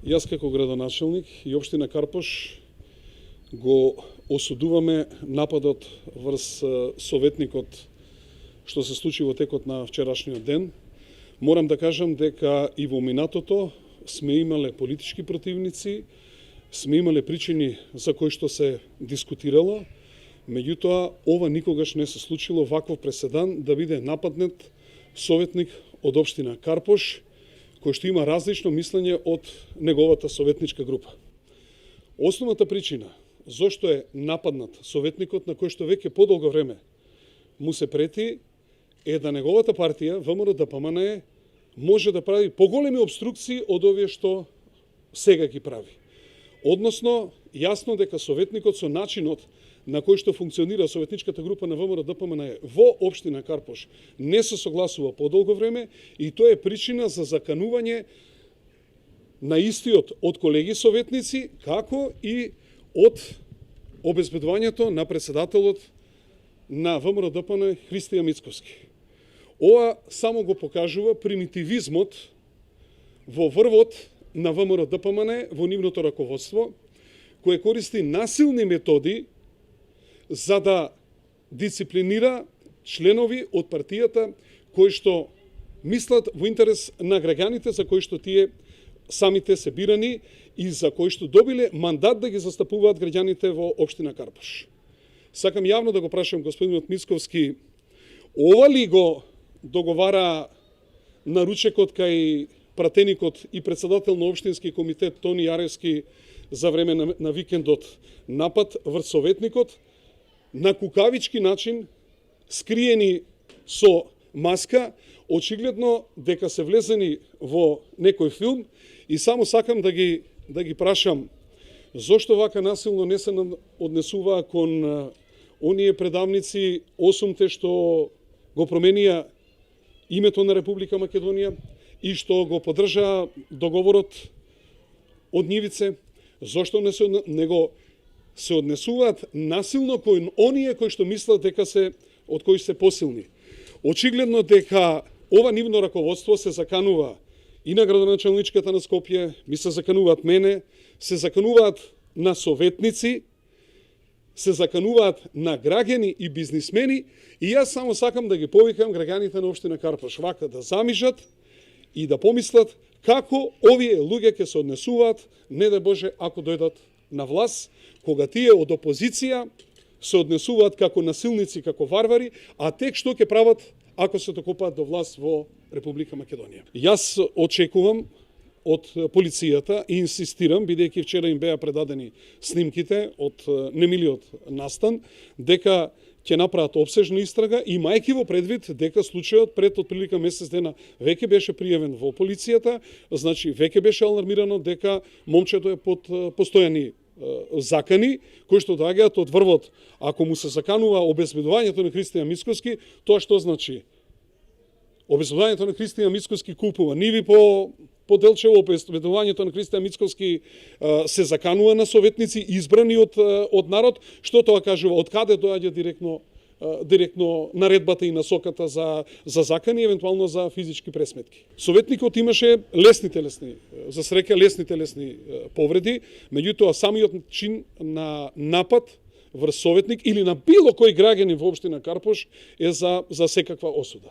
Јас како градоначелник и општина Карпош го осудуваме нападот врз советникот што се случи во текот на вчерашниот ден. Морам да кажам дека и во минатото сме имале политички противници, сме имале причини за кои што се дискутирало, меѓутоа ова никогаш не се случило ваков преседан да биде нападнет советник од општина Карпош, кој што има различно мислење од неговата советничка група. Основната причина зошто е нападнат советникот на кој што веќе подолго време му се прети е да неговата партија ВМРО-ДПМНЕ може да прави поголеми обструкции од овие што сега ги прави. Односно, јасно дека советникот со начинот на кој што функционира советничката група на ВМРО-ДПМНЕ во општина Карпош не се согласува подолго време и тоа е причина за заканување на истиот од колеги советници, како и од обезбедувањето на председателот на ВМРО-ДПМНЕ Христијан Мицковски. Ова само го покажува примитивизмот во врвот на ВМРО-ДПМНЕ во нивното раководство, кој користи насилни методи за да дисциплинира членови од партијата кои што мислат во интерес на граѓаните за кои што тие самите се бирани и за кои што добиле мандат да ги застапуваат граѓаните во општина Карпош. Сакам јавно да го прашам господинот Мицковски, ова ли го договара наручекот кај пратеникот и председател на општински комитет Тони Јаревски за време на викендот напад врз советникот, на кукавички начин, скриени со маска, очигледно дека се влезени во некој филм и само сакам да ги прашам зошто вака насилно не се однесува кон оние предавници 8-те што го променија името на Република Македонија и што го поддржаа договорот од нивице, зошто не се однесуваат насилно кон оние кои што мислат дека се од кои се посилни. Очигледно дека ова нивно раководство се заканува и на градоначалничката на Скопје, ми се закануваат мене, се закануваат на советници, се закануваат на граѓани и бизнисмени и јас само сакам да ги повикам граѓаните на општина Карпош вака да замижат и да помислат како овие луѓе ќе се однесуваат, не да Боже, ако дојдат на власт, кога тие од опозиција се однесуваат како насилници, како варвари, а тек што ќе прават ако се докопаат до власт во Република Македонија. Јас очекувам од полицијата и инсистирам, бидејќи вчера им беа предадени снимките од немилиот настан, дека ќе направат обсежна истрага, имајќи во предвид дека случајот пред отприлика месец дена веќе беше пријавен во полицијата, значи веќе беше алармирано дека момчето е под постојани закани, кои што доаѓаат од врвот. Ако му се заканува обезбедувањето на Христијан Мицковски, тоа што значи? Обезбедувањето на Христијан Мицковски купува ниви по Делчево, обезбедувањето на Христијан Мицковски се заканува на советници избрани од народ, што тоа кажува, од каде доаѓа директно наредбата и насоката за закани, евентуално за физички пресметки. Советникот имаше лесни телесни повреди, меѓутоа самиот чин на напад врз советник или на било кој граѓанин во општина Карпош е за секаква осуда.